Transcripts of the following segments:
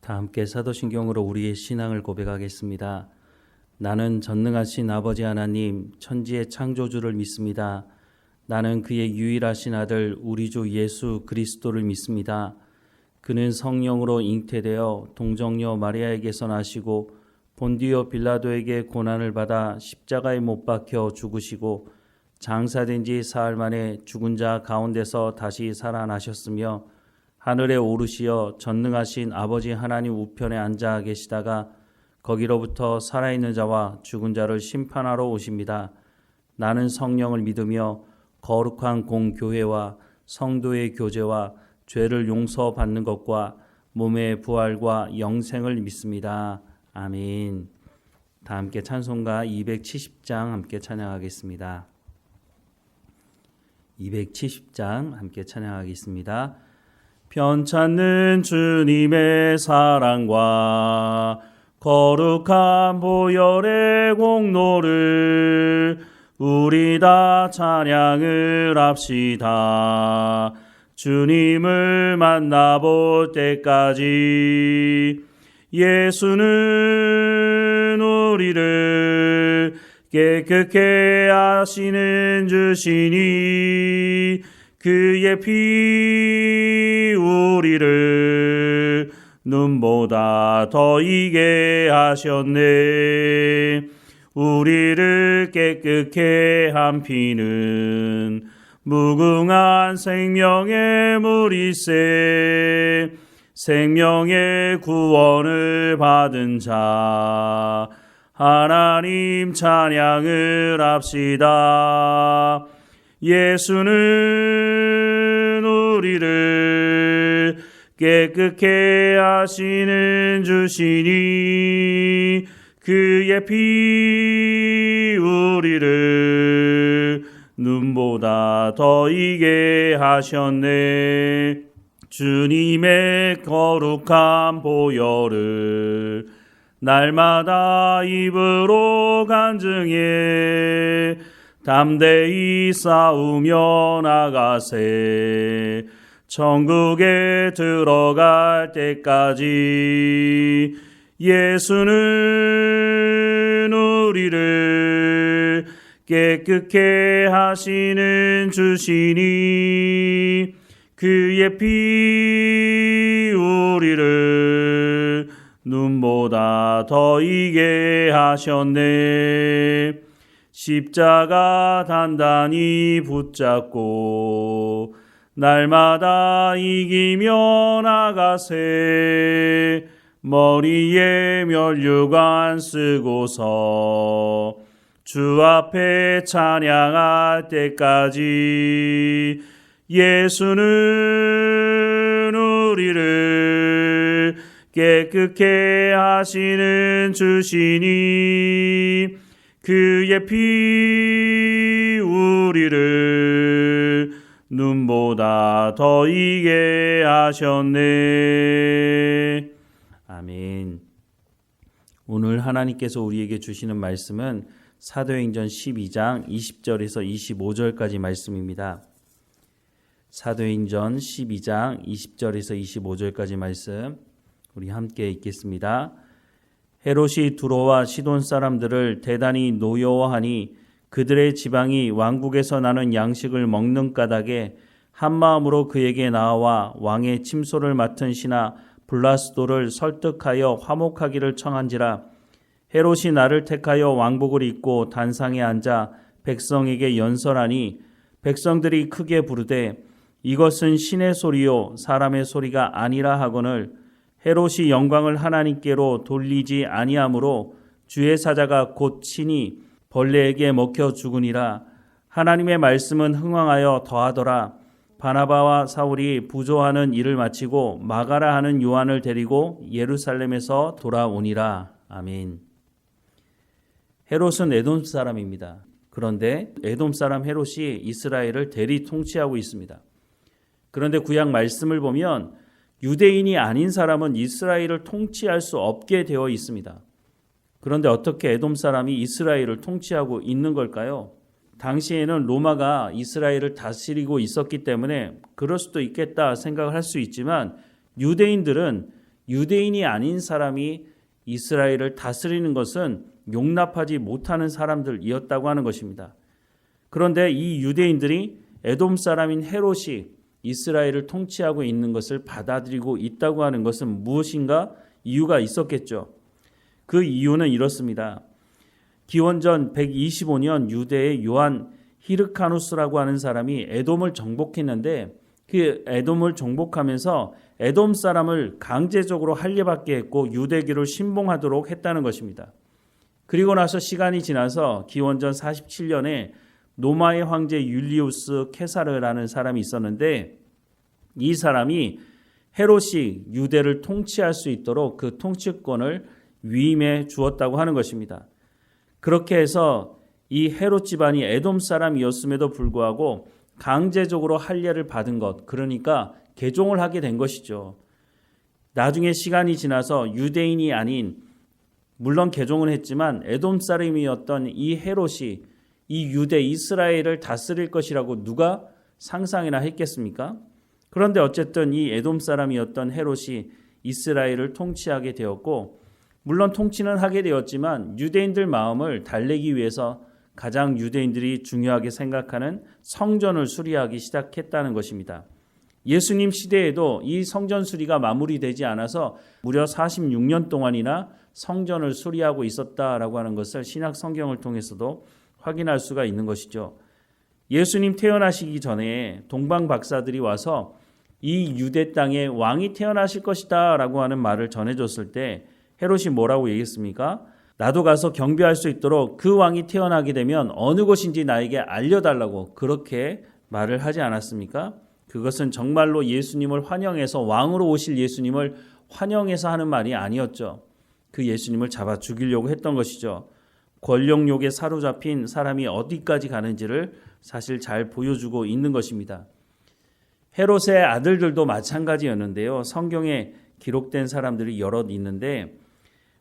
다 함께 사도신경으로 우리의 신앙을 고백하겠습니다. 나는 전능하신 아버지 하나님, 천지의 창조주를 믿습니다. 나는 그의 유일하신 아들 우리 주 예수 그리스도를 믿습니다. 그는 성령으로 잉태되어 동정녀 마리아에게서 나시고 본디오 빌라도에게 고난을 받아 십자가에 못 박혀 죽으시고 장사된 지 사흘 만에 죽은 자 가운데서 다시 살아나셨으며 하늘에 오르시어 전능하신 아버지 하나님 우편에 앉아 계시다가 거기로부터 살아있는 자와 죽은 자를 심판하러 오십니다. 나는 성령을 믿으며 거룩한 공교회와 성도의 교제와 죄를 용서받는 것과 몸의 부활과 영생을 믿습니다. 아멘. 다 함께 찬송가 270장 함께 찬양하겠습니다. 270장 함께 찬양하겠습니다. 편찮는 주님의 사랑과 거룩한 보혈의 공로를 우리 다 찬양을 합시다. 주님을 만나볼 때까지 예수는 우리를 깨끗게 하시는 주시니 그의 피 우리를 눈보다 더 이게 하셨네. 우리를 깨끗게 한 피는 무궁한 생명의 물이세. 생명의 구원을 받은 자 하나님 찬양을 합시다. 예수는 우리를 깨끗게 하시는 주시니 그의 피 우리를 눈보다 더 이게 하셨네. 주님의 거룩한 보혈을 날마다 입으로 간증해 담대히 싸우며 나가세. 천국에 들어갈 때까지 예수는 우리를 깨끗게 하시는 주시니 그의 피 우리를 눈보다 더 이게 하셨네. 십자가 단단히 붙잡고 날마다 이기며 나가세. 머리에 면류관 쓰고서 주 앞에 찬양할 때까지 예수는 우리를 깨끗게 하시는 주시니 그의 피 우리를 눈보다 더 이게 하셨네. 아멘. 오늘 하나님께서 우리에게 주시는 말씀은 사도행전 12장 20절에서 25절까지 말씀입니다. 사도행전 12장 20절에서 25절까지 말씀 우리 함께 읽겠습니다. 헤롯이 두로와 시돈 사람들을 대단히 노여워하니 그들의 지방이 왕국에서 나는 양식을 먹는 까닭에 한마음으로 그에게 나와 왕의 침소를 맡은 신하 블라스도를 설득하여 화목하기를 청한지라. 헤롯이 나를 택하여 왕복을 입고 단상에 앉아 백성에게 연설하니 백성들이 크게 부르되 이것은 신의 소리요 사람의 소리가 아니라 하거늘 헤롯이 영광을 하나님께로 돌리지 아니하므로 주의 사자가 곧 친히 벌레에게 먹혀 죽으니라. 하나님의 말씀은 흥왕하여 더하더라. 바나바와 사울이 부조하는 일을 마치고 마가라 하는 요한을 데리고 예루살렘에서 돌아오니라. 아멘. 헤롯은 에돔 사람입니다. 그런데 에돔 사람 헤롯이 이스라엘을 대리 통치하고 있습니다. 그런데 구약 말씀을 보면 유대인이 아닌 사람은 이스라엘을 통치할 수 없게 되어 있습니다. 그런데 어떻게 에돔 사람이 이스라엘을 통치하고 있는 걸까요? 당시에는 로마가 이스라엘을 다스리고 있었기 때문에 그럴 수도 있겠다 생각을 할 수 있지만 유대인들은 유대인이 아닌 사람이 이스라엘을 다스리는 것은 용납하지 못하는 사람들이었다고 하는 것입니다. 그런데 이 유대인들이 에돔 사람인 헤롯이 이스라엘을 통치하고 있는 것을 받아들이고 있다고 하는 것은 무엇인가 이유가 있었겠죠. 그 이유는 이렇습니다. 기원전 125년 유대의 요한 히르카누스라고 하는 사람이 에돔을 정복했는데 그 에돔을 정복하면서 에돔 사람을 강제적으로 할례받게 했고 유대교를 신봉하도록 했다는 것입니다. 그리고 나서 시간이 지나서 기원전 47년에 로마의 황제 율리우스 케사르라는 사람이 있었는데 이 사람이 헤롯이 유대를 통치할 수 있도록 그 통치권을 위임해 주었다고 하는 것입니다. 그렇게 해서 이 헤롯 집안이 에돔 사람이었음에도 불구하고 강제적으로 할례를 받은 것, 그러니까 개종을 하게 된 것이죠. 나중에 시간이 지나서 유대인이 아닌, 물론 개종은 했지만 에돔 사람이었던 이 헤롯이 이 유대 이스라엘을 다스릴 것이라고 누가 상상이나 했겠습니까? 그런데 어쨌든 이 에돔 사람이었던 헤롯이 이스라엘을 통치하게 되었고, 물론 통치는 하게 되었지만 유대인들 마음을 달래기 위해서 가장 유대인들이 중요하게 생각하는 성전을 수리하기 시작했다는 것입니다. 예수님 시대에도 이 성전 수리가 마무리되지 않아서 무려 46년 동안이나 성전을 수리하고 있었다라고 하는 것을 신약 성경을 통해서도 확인할 수가 있는 것이죠. 예수님 태어나시기 전에 동방 박사들이 와서 이 유대 땅에 왕이 태어나실 것이다 라고 하는 말을 전해줬을 때 헤롯이 뭐라고 얘기했습니까? 나도 가서 경배할 수 있도록 그 왕이 태어나게 되면 어느 곳인지 나에게 알려달라고 그렇게 말을 하지 않았습니까? 그것은 정말로 예수님을 환영해서 왕으로 오실 예수님을 환영해서 하는 말이 아니었죠. 그 예수님을 잡아 죽이려고 했던 것이죠. 권력욕에 사로잡힌 사람이 어디까지 가는지를 사실 잘 보여주고 있는 것입니다. 헤롯의 아들들도 마찬가지였는데요. 성경에 기록된 사람들이 여럿 있는데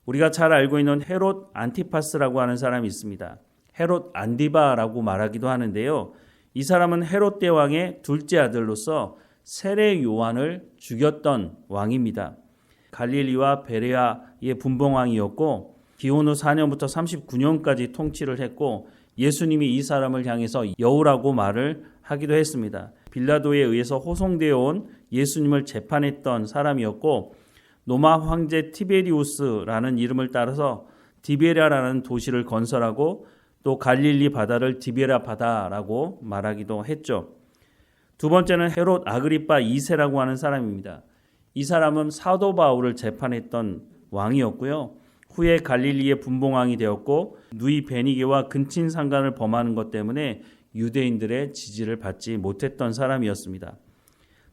우리가 잘 알고 있는 헤롯 안티파스라고 하는 사람이 있습니다. 헤롯 안디바라고 말하기도 하는데요. 이 사람은 헤롯 대왕의 둘째 아들로서 세례 요한을 죽였던 왕입니다. 갈릴리와 베레아의 분봉왕이었고 기원 후 4년부터 39년까지 통치를 했고 예수님이 이 사람을 향해서 여우라고 말을 하기도 했습니다. 빌라도에 의해서 호송되어 온 예수님을 재판했던 사람이었고 로마 황제 티베리우스라는 이름을 따라서 디베랴라는 도시를 건설하고 또 갈릴리 바다를 디베랴 바다라고 말하기도 했죠. 두 번째는 헤롯 아그리파 2세라고 하는 사람입니다. 이 사람은 사도 바울을 재판했던 왕이었고요. 후에 갈릴리의 분봉왕이 되었고 누이 베니게와 근친 상간을 범하는 것 때문에 유대인들의 지지를 받지 못했던 사람이었습니다.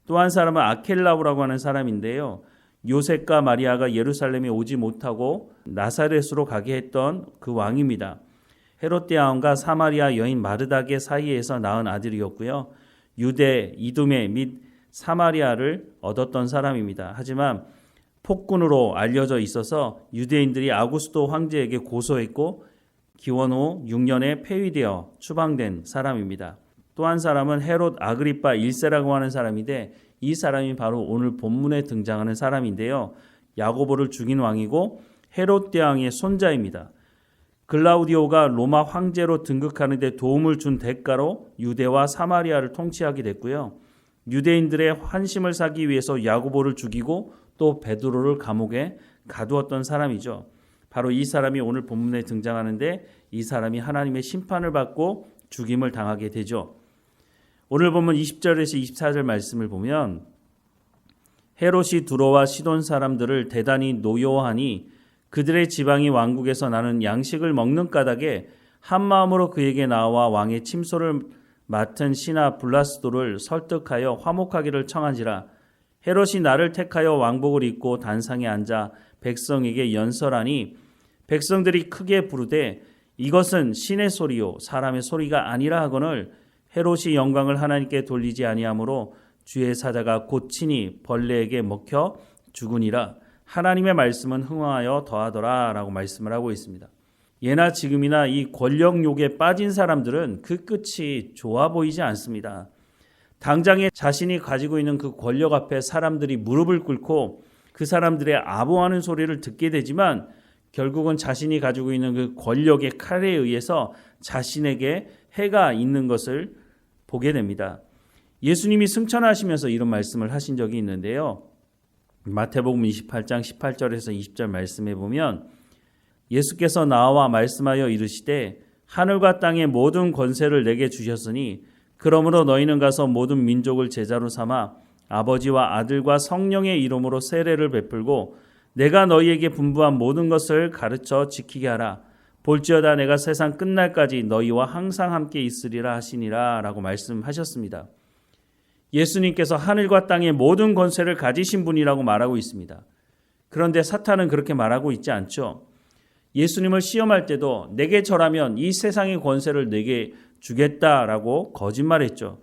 또 한 사람은 아켈라우라고 하는 사람인데요. 요셉과 마리아가 예루살렘에 오지 못하고 나사렛으로 가게 했던 그 왕입니다. 헤롯 대왕과 사마리아 여인 마르다게 사이에서 낳은 아들이었고요. 유대, 이두메 및 사마리아를 얻었던 사람입니다. 하지만 폭군으로 알려져 있어서 유대인들이 아구스도 황제에게 고소했고 기원 후 6년에 폐위되어 추방된 사람입니다. 또 한 사람은 헤롯 아그리파 1세라고 하는 사람인데 이 사람이 바로 오늘 본문에 등장하는 사람인데요. 야고보를 죽인 왕이고 헤롯 대왕의 손자입니다. 글라우디오가 로마 황제로 등극하는 데 도움을 준 대가로 유대와 사마리아를 통치하게 됐고요. 유대인들의 환심을 사기 위해서 야고보를 죽이고 또 베드로를 감옥에 가두었던 사람이죠. 바로 이 사람이 오늘 본문에 등장하는데 이 사람이 하나님의 심판을 받고 죽임을 당하게 되죠. 오늘 본문 20절에서 24절 말씀을 보면 헤롯이 두로와 시돈 사람들을 대단히 노여워하니 그들의 지방이 왕국에서 나는 양식을 먹는 까닭에 한 마음으로 그에게 나와 왕의 침소를 맡은 신하 블라스도를 설득하여 화목하기를 청한지라. 헤롯이 나를 택하여 왕복을 입고 단상에 앉아 백성에게 연설하니 백성들이 크게 부르되 이것은 신의 소리요 사람의 소리가 아니라 하거늘 헤롯이 영광을 하나님께 돌리지 아니하므로 주의 사자가 곧 친히 벌레에게 먹혀 죽으니라. 하나님의 말씀은 흥황하여 더하더라 라고 말씀을 하고 있습니다. 예나 지금이나 이 권력욕에 빠진 사람들은 그 끝이 좋아 보이지 않습니다. 당장에 자신이 가지고 있는 그 권력 앞에 사람들이 무릎을 꿇고 그 사람들의 아부하는 소리를 듣게 되지만 결국은 자신이 가지고 있는 그 권력의 칼에 의해서 자신에게 해가 있는 것을 보게 됩니다. 예수님이 승천하시면서 이런 말씀을 하신 적이 있는데요. 마태복음 28장 18절에서 20절 말씀에 보면 예수께서 나와 말씀하여 이르시되 하늘과 땅의 모든 권세를 내게 주셨으니 그러므로 너희는 가서 모든 민족을 제자로 삼아 아버지와 아들과 성령의 이름으로 세례를 베풀고 내가 너희에게 분부한 모든 것을 가르쳐 지키게 하라. 볼지어다 내가 세상 끝날까지 너희와 항상 함께 있으리라 하시니라 라고 말씀하셨습니다. 예수님께서 하늘과 땅의 모든 권세를 가지신 분이라고 말하고 있습니다. 그런데 사탄은 그렇게 말하고 있지 않죠. 예수님을 시험할 때도 내게 절하면 이 세상의 권세를 내게 주겠다라고 거짓말했죠.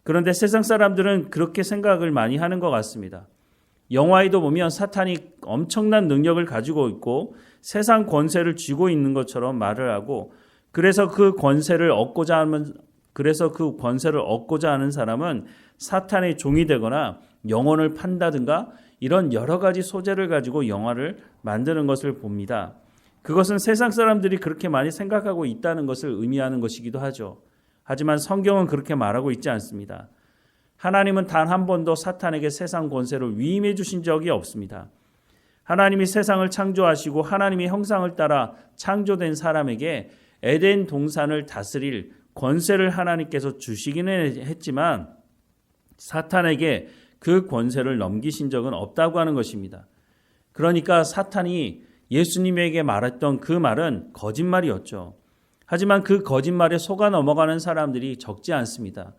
그런데 세상 사람들은 그렇게 생각을 많이 하는 것 같습니다. 영화에도 보면 사탄이 엄청난 능력을 가지고 있고 세상 권세를 쥐고 있는 것처럼 말을 하고 그래서 그 권세를 얻고자 하는 사람은 사탄의 종이 되거나 영혼을 판다든가 이런 여러 가지 소재를 가지고 영화를 만드는 것을 봅니다. 그것은 세상 사람들이 그렇게 많이 생각하고 있다는 것을 의미하는 것이기도 하죠. 하지만 성경은 그렇게 말하고 있지 않습니다. 하나님은 단 한 번도 사탄에게 세상 권세를 위임해 주신 적이 없습니다. 하나님이 세상을 창조하시고 하나님의 형상을 따라 창조된 사람에게 에덴 동산을 다스릴 권세를 하나님께서 주시기는 했지만 사탄에게 그 권세를 넘기신 적은 없다고 하는 것입니다. 그러니까 사탄이 예수님에게 말했던 그 말은 거짓말이었죠. 하지만 그 거짓말에 속아 넘어가는 사람들이 적지 않습니다.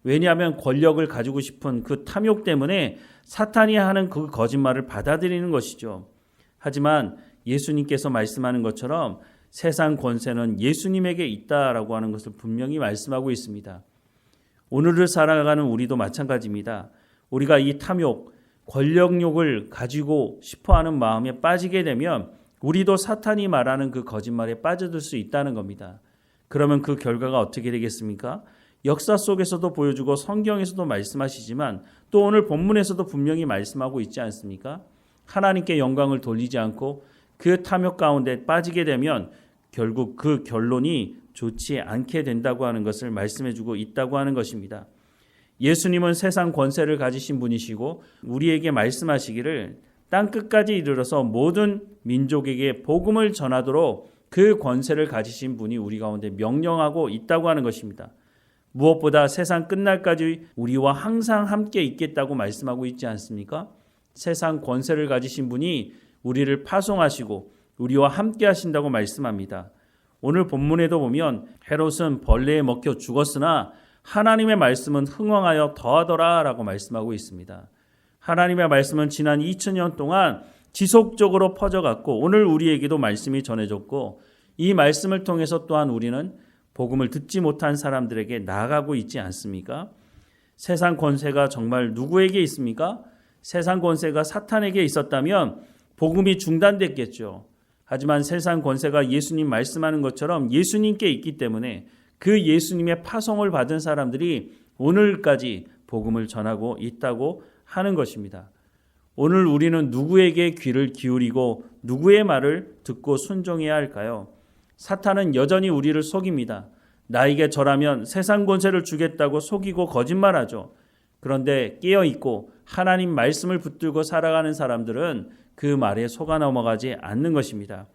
왜냐하면 권력을 가지고 싶은 그 탐욕 때문에 사탄이 하는 그 거짓말을 받아들이는 것이죠. 하지만 예수님께서 말씀하는 것처럼 세상 권세는 예수님에게 있다라고 하는 것을 분명히 말씀하고 있습니다. 오늘을 살아가는 우리도 마찬가지입니다. 우리가 이 탐욕, 권력욕을 가지고 싶어하는 마음에 빠지게 되면 우리도 사탄이 말하는 그 거짓말에 빠져들 수 있다는 겁니다. 그러면 그 결과가 어떻게 되겠습니까? 역사 속에서도 보여주고 성경에서도 말씀하시지만 또 오늘 본문에서도 분명히 말씀하고 있지 않습니까? 하나님께 영광을 돌리지 않고 그 탐욕 가운데 빠지게 되면 결국 그 결론이 좋지 않게 된다고 하는 것을 말씀해주고 있다고 하는 것입니다. 예수님은 세상 권세를 가지신 분이시고 우리에게 말씀하시기를 땅끝까지 이르러서 모든 민족에게 복음을 전하도록 그 권세를 가지신 분이 우리 가운데 명령하고 있다고 하는 것입니다. 무엇보다 세상 끝날까지 우리와 항상 함께 있겠다고 말씀하고 있지 않습니까? 세상 권세를 가지신 분이 우리를 파송하시고 우리와 함께 하신다고 말씀합니다. 오늘 본문에도 보면 헤롯은 벌레에 먹혀 죽었으나 하나님의 말씀은 흥왕하여 더하더라 라고 말씀하고 있습니다. 하나님의 말씀은 지난 2000년 동안 지속적으로 퍼져갔고 오늘 우리에게도 말씀이 전해졌고 이 말씀을 통해서 또한 우리는 복음을 듣지 못한 사람들에게 나아가고 있지 않습니까? 세상 권세가 정말 누구에게 있습니까? 세상 권세가 사탄에게 있었다면 복음이 중단됐겠죠. 하지만 세상 권세가 예수님 말씀하는 것처럼 예수님께 있기 때문에 그 예수님의 파송을 받은 사람들이 오늘까지 복음을 전하고 있다고 하는 것입니다. 오늘 우리는 누구에게 귀를 기울이고 누구의 말을 듣고 순종해야 할까요? 사탄은 여전히 우리를 속입니다. 나에게 절하면 세상 권세를 주겠다고 속이고 거짓말하죠. 그런데 깨어있고 하나님 말씀을 붙들고 살아가는 사람들은 그 말에 속아 넘어가지 않는 것입니다.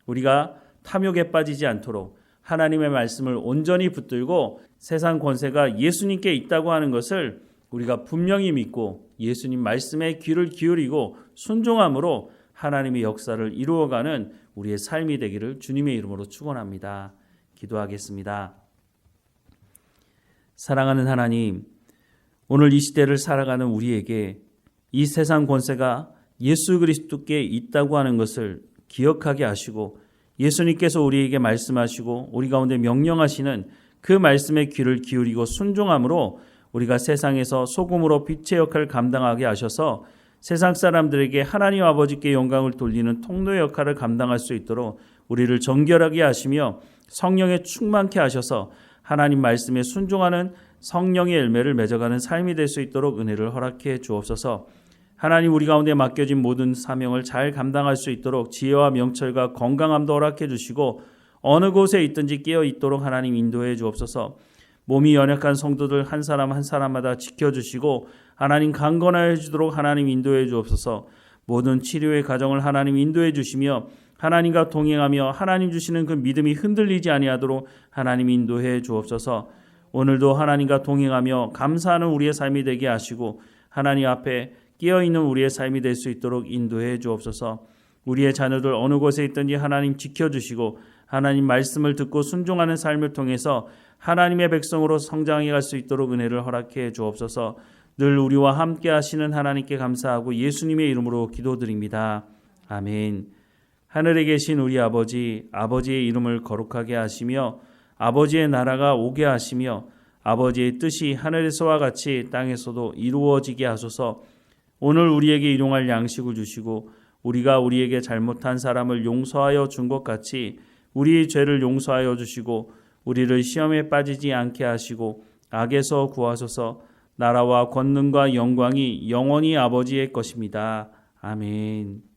우리가 탐욕에 빠지지 않도록 하나님의 말씀을 온전히 붙들고 세상 권세가 예수님께 있다고 하는 것을 우리가 분명히 믿고 예수님 말씀에 귀를 기울이고 순종함으로 하나님의 역사를 이루어가는 우리의 삶이 되기를 주님의 이름으로 축원합니다. 기도하겠습니다. 사랑하는 하나님, 오늘 이 시대를 살아가는 우리에게 이 세상 권세가 예수 그리스도께 있다고 하는 것을 기억하게 하시고 예수님께서 우리에게 말씀하시고 우리 가운데 명령하시는 그 말씀에 귀를 기울이고 순종함으로 우리가 세상에서 소금으로 빛의 역할을 감당하게 하셔서 세상 사람들에게 하나님 아버지께 영광을 돌리는 통로의 역할을 감당할 수 있도록 우리를 정결하게 하시며 성령에 충만케 하셔서 하나님 말씀에 순종하는 성령의 열매를 맺어가는 삶이 될 수 있도록 은혜를 허락해 주옵소서. 하나님, 우리 가운데 맡겨진 모든 사명을 잘 감당할 수 있도록 지혜와 명철과 건강함도 허락해 주시고 어느 곳에 있든지 깨어 있도록 하나님 인도해 주옵소서. 몸이 연약한 성도들 한 사람 한 사람마다 지켜주시고 하나님 강건하여 주도록 하나님 인도해 주옵소서. 모든 치료의 과정을 하나님 인도해 주시며 하나님과 동행하며 하나님 주시는 그 믿음이 흔들리지 아니하도록 하나님 인도해 주옵소서. 오늘도 하나님과 동행하며 감사하는 우리의 삶이 되게 하시고 하나님 앞에 깨어있는 우리의 삶이 될 수 있도록 인도해 주옵소서. 우리의 자녀들 어느 곳에 있든지 하나님 지켜주시고 하나님 말씀을 듣고 순종하는 삶을 통해서 하나님의 백성으로 성장해 갈 수 있도록 은혜를 허락해 주옵소서. 늘 우리와 함께 하시는 하나님께 감사하고 예수님의 이름으로 기도드립니다. 아멘. 하늘에 계신 우리 아버지, 아버지의 이름을 거룩하게 하시며 아버지의 나라가 오게 하시며 아버지의 뜻이 하늘에서와 같이 땅에서도 이루어지게 하소서. 오늘 우리에게 일용할 양식을 주시고 우리가 우리에게 잘못한 사람을 용서하여 준 것 같이 우리의 죄를 용서하여 주시고 우리를 시험에 빠지지 않게 하시고 악에서 구하소서. 나라와 권능과 영광이 영원히 아버지의 것입니다. 아멘.